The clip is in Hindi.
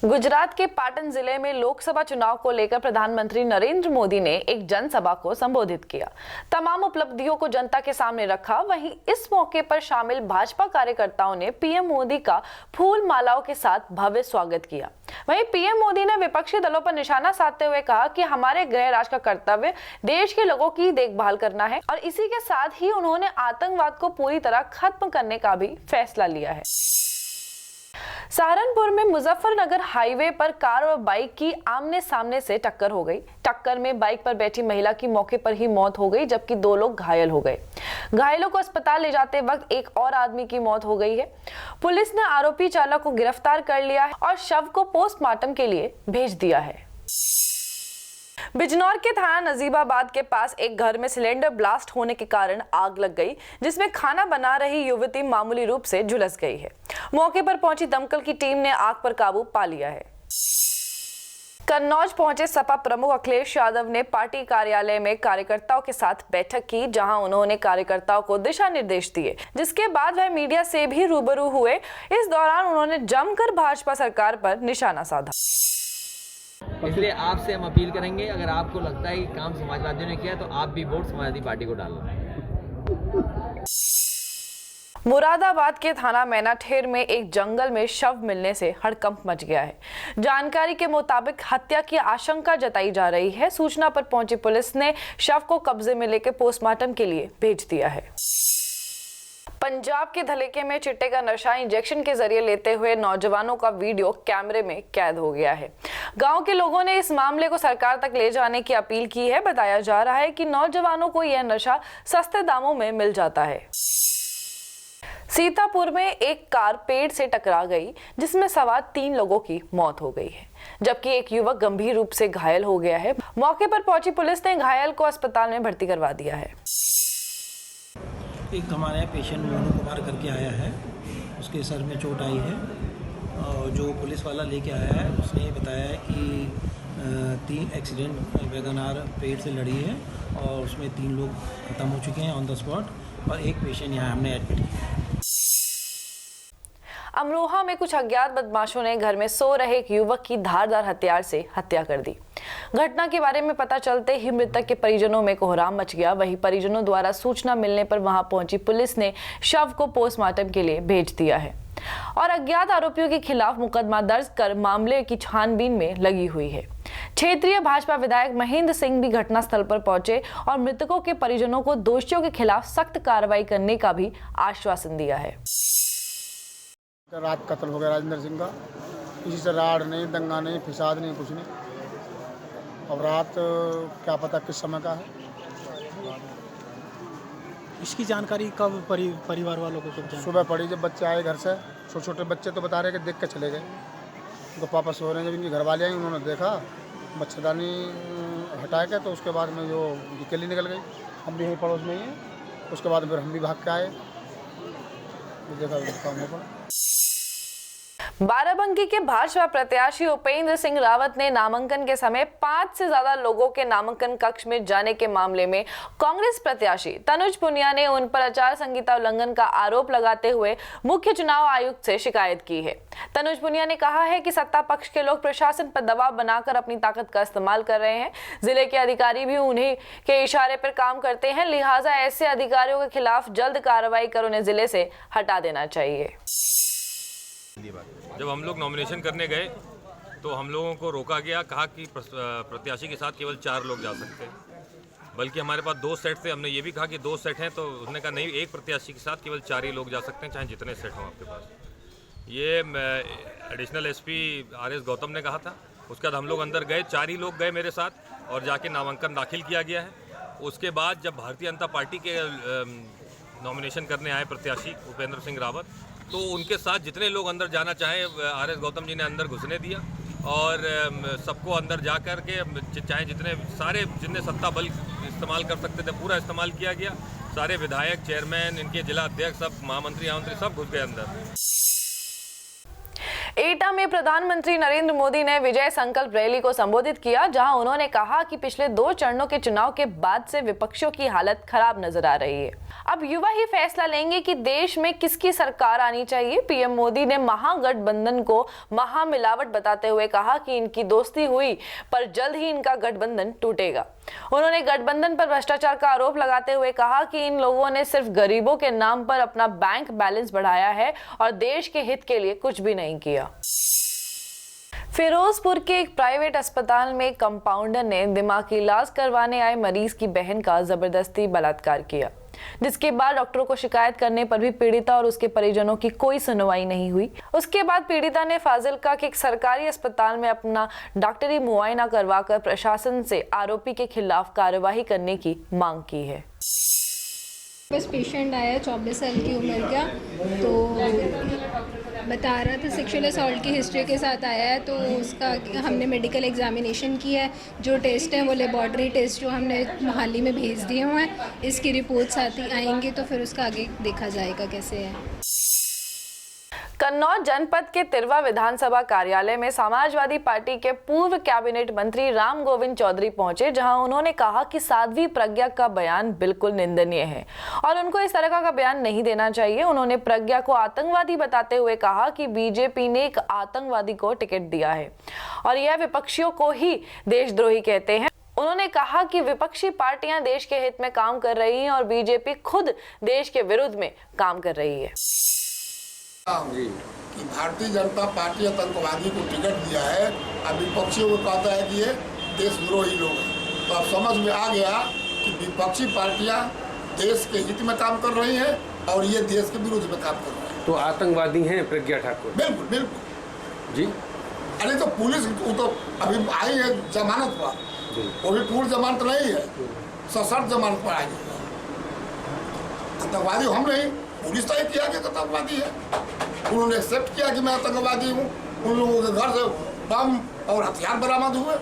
गुजरात के पाटन जिले में लोकसभा चुनाव को लेकर प्रधानमंत्री नरेंद्र मोदी ने एक जनसभा को संबोधित किया। तमाम उपलब्धियों को जनता के सामने रखा। वहीं इस मौके पर शामिल भाजपा कार्यकर्ताओं ने पीएम मोदी का फूल मालाओं के साथ भव्य स्वागत किया। वहीं पीएम मोदी ने विपक्षी दलों पर निशाना साधते हुए कहा कि हमारे गृह राज्य का कर्तव्य देश के लोगों की देखभाल करना है और इसी के साथ ही उन्होंने आतंकवाद को पूरी तरह खत्म करने का भी फैसला लिया है। सहारनपुर में मुजफ्फरनगर हाईवे पर कार और बाइक की आमने सामने से टक्कर हो गई। टक्कर में बाइक पर बैठी महिला की मौके पर ही मौत हो गई, जबकि 2 लोग घायल हो गए। घायलों को अस्पताल ले जाते वक्त एक और आदमी की मौत हो गई है। पुलिस ने आरोपी चालक को गिरफ्तार कर लिया है और शव को पोस्टमार्टम के लिए भेज दिया है। बिजनौर के थाना नजीबाबाद के पास एक घर में सिलेंडर ब्लास्ट होने के कारण आग लग गई, जिसमें खाना बना रही युवती मामूली रूप से झुलस गई है। मौके पर पहुंची दमकल की टीम ने आग पर काबू पा लिया है। कन्नौज पहुंचे सपा प्रमुख अखिलेश यादव ने पार्टी कार्यालय में कार्यकर्ताओं के साथ बैठक की, जहां उन्होंने कार्यकर्ताओं को दिशा निर्देश दिए, जिसके बाद वह मीडिया से भी रूबरू हुए। इस दौरान उन्होंने जमकर भाजपा सरकार पर निशाना साधा। इसलिए आपसे हम अपील करेंगे, अगर आपको लगता है कि काम समाजवादियों ने किया तो आप भी वोट समाजवादी पार्टी को डालो। मुरादाबाद के थाना मैनाठेर में एक जंगल में शव मिलने से हड़कंप मच गया है। जानकारी के मुताबिक हत्या की आशंका जताई जा रही है। सूचना पर पहुंची पुलिस ने शव को कब्जे में लेकर पोस्टमार्टम के लिए भेज दिया है। पंजाब के धलेके में चिट्टे का नशा इंजेक्शन के जरिए लेते हुए नौजवानों का वीडियो कैमरे में कैद हो गया है। गांव के लोगों ने इस मामले को सरकार तक ले जाने की अपील की है। बताया जा रहा है कि नौजवानों को यह नशा सस्ते दामों में मिल जाता है। सीतापुर में एक कार पेड़ से टकरा गई, जिसमें सवार 3 लोगों की मौत हो गई है, जबकि एक युवक गंभीर रूप से घायल हो गया है। मौके पर पहुंची पुलिस ने घायल को अस्पताल में भर्ती करवा दिया है। एक हमारे यहाँ पेशेंट मोनू कुमार करके आया है, उसके सर में चोट आई है और जो पुलिस वाला लेके आया है उसने बताया है कि 3 एक्सीडेंट वैगनार पेड़ से लड़ी है और उसमें 3 लोग खत्म हो चुके हैं ऑन द स्पॉट और एक पेशेंट यहाँ हमने एडमिट किया। अमरोहा में कुछ अज्ञात बदमाशों ने घर में सो रहे एक युवक की धारदार हथियार से हत्या कर दी। घटना के बारे में पता चलते ही मृतक के परिजनों में कोहराम मच गया। वहीं परिजनों द्वारा सूचना मिलने पर वहां पहुंची पुलिस ने शव को पोस्टमार्टम के लिए भेज दिया है और अज्ञात आरोपियों के खिलाफ मुकदमा दर्ज कर मामले की छानबीन में लगी हुई है। क्षेत्रीय भाजपा विधायक महेंद्र सिंह भी घटनास्थल पर पहुंचे और मृतकों के परिजनों को दोषियों के खिलाफ सख्त कार्रवाई करने का भी आश्वासन दिया है। रात कत्ल हो गया राजेंद्र सिंह का, किसी से राड़ नहीं, दंगा नहीं, फिसाद नहीं, कुछ नहीं। अब रात क्या पता किस समय का है। इसकी जानकारी कब परिवार वालों को कब जानकारी? सुबह पड़ी, जब बच्चे आए घर से, छोटे छोटे बच्चे तो बता रहे कि देख के चले गए। उनको पापा सो रहे हैं, जब इनकी घरवाली आई उन्होंने देखा मच्छरदानी हटा के, तो उसके बाद में जो केली निकल गई। हम भी यहीं पड़ोस में ही हैं। उसके बाद फिर हम भी भाग के आए, देखा काम हो पड़ा। बाराबंकी के भाजपा प्रत्याशी उपेंद्र सिंह रावत ने नामांकन के समय 5 से ज्यादा लोगों के नामांकन कक्ष में जाने के मामले में कांग्रेस प्रत्याशी तनुज पुनिया ने उन पर आचार संहिता उल्लंघन का आरोप लगाते हुए मुख्य चुनाव आयुक्त से शिकायत की है। तनुज पुनिया ने कहा है कि सत्ता पक्ष के लोग प्रशासन पर दबाव बनाकर अपनी ताकत का इस्तेमाल कर रहे हैं। जिले के अधिकारी भी उन्हीं के इशारे पर काम करते हैं, लिहाजा ऐसे अधिकारियों के खिलाफ जल्द कार्रवाई कर उन्हें जिले से हटा देना चाहिए। जब हम लोग नॉमिनेशन करने गए तो हम लोगों को रोका गया, कहा कि प्रत्याशी के साथ केवल 4 लोग जा सकते हैं। बल्कि हमारे पास 2 सेट थे, हमने ये भी कहा कि 2 सेट हैं, तो उसने कहा नहीं, एक प्रत्याशी के साथ केवल 4 ही लोग जा सकते हैं, चाहे जितने सेट हों आपके पास। ये एडिशनल एसपी RS गौतम ने कहा था। उसके बाद हम लोग अंदर गए, 4 ही लोग गए मेरे साथ और जाके नामांकन दाखिल किया गया है। उसके बाद जब भारतीय जनता पार्टी के नॉमिनेशन करने आए प्रत्याशी उपेंद्र सिंह रावत, तो उनके साथ जितने लोग अंदर जाना चाहे RS गौतम जी ने अंदर घुसने दिया और सबको अंदर जा कर के चाहे जितने सत्ता बल इस्तेमाल कर सकते थे पूरा इस्तेमाल किया गया। सारे विधायक, चेयरमैन, इनके जिला अध्यक्ष, सब महामंत्री सब घुस गए अंदर। एटा में प्रधानमंत्री नरेंद्र मोदी ने विजय संकल्प रैली को संबोधित किया, जहां उन्होंने कहा कि पिछले 2 चरणों के चुनाव के बाद से विपक्षियों की हालत खराब नजर आ रही है। अब युवा ही फैसला लेंगे कि देश में किसकी सरकार आनी चाहिए। पीएम मोदी ने महागठबंधन को महामिलावट बताते हुए कहा कि इनकी दोस्ती हुई पर जल्द ही इनका गठबंधन टूटेगा। उन्होंने गठबंधन पर भ्रष्टाचार का आरोप लगाते हुए कहा कि इन लोगों ने सिर्फ गरीबों के नाम पर अपना बैंक बैलेंस बढ़ाया है और देश के हित के लिए कुछ भी नहीं किया। फिरोजपुर के एक प्राइवेट अस्पताल में कंपाउंडर ने दिमागी इलाज करवाने आए मरीज की बहन का जबरदस्ती बलात्कार किया, जिसके बाद डॉक्टरों को शिकायत करने पर भी पीड़िता और उसके परिजनों की कोई सुनवाई नहीं हुई। उसके बाद पीड़िता ने फाजिल्का के एक सरकारी अस्पताल में अपना डॉक्टरी मुआयना करवाकर प्रशासन से आरोपी के खिलाफ कार्यवाही करने की मांग की है। बस पेशेंट आया 24 साल की उम्र का, तो बता रहा था सेक्सुअल असॉल्ट की हिस्ट्री के साथ आया है। तो उसका हमने मेडिकल एग्जामिनेशन किया है। जो टेस्ट है वो लेबॉर्ट्री टेस्ट जो हमने हाल ही में भेज दिए हुए हैं, इसकी रिपोर्ट्स आती आएंगी तो फिर उसका आगे देखा जाएगा कैसे है। कन्नौज जनपद के तिरवा विधानसभा कार्यालय में समाजवादी पार्टी के पूर्व कैबिनेट मंत्री राम गोविंद चौधरी पहुंचे, जहां उन्होंने कहा कि साध्वी प्रज्ञा का बयान बिल्कुल निंदनीय है और उनको इस तरह का बयान नहीं देना चाहिए। उन्होंने प्रज्ञा को आतंकवादी बताते हुए कहा कि बीजेपी ने एक आतंकवादी को टिकट दिया है और यह विपक्षियों को ही देशद्रोही कहते हैं। उन्होंने कहा कि विपक्षी पार्टियां देश के हित में काम कर रही हैं और बीजेपी खुद देश के विरुद्ध में काम कर रही है। कि भारतीय जनता पार्टी आतंकवादी को टिकट दिया है, अब विपक्षियों को कहता है कि ये देशद्रोही लोग हैं। तो अब समझ में आ गया कि विपक्षी पार्टियां देश के हित में काम कर रही हैं और ये देश के विरुद्ध में काम कर रहे हैं। तो आतंकवादी हैं प्रज्ञा ठाकुर? बिल्कुल बिल्कुल जी। अरे तो पुलिस वो तो अभी आई है जमानत पर, वो भी पूर्ण जमानत नहीं है, सशर्त जमानत पर आई है। आतंकवादी हम नहीं, पुलिस तय किया कि आतंकवादी है, उन्होंने एक्सेप्ट किया कि मैं आतंकवादी हूँ। उन लोगों के घर से बम और हथियार बरामद हुए।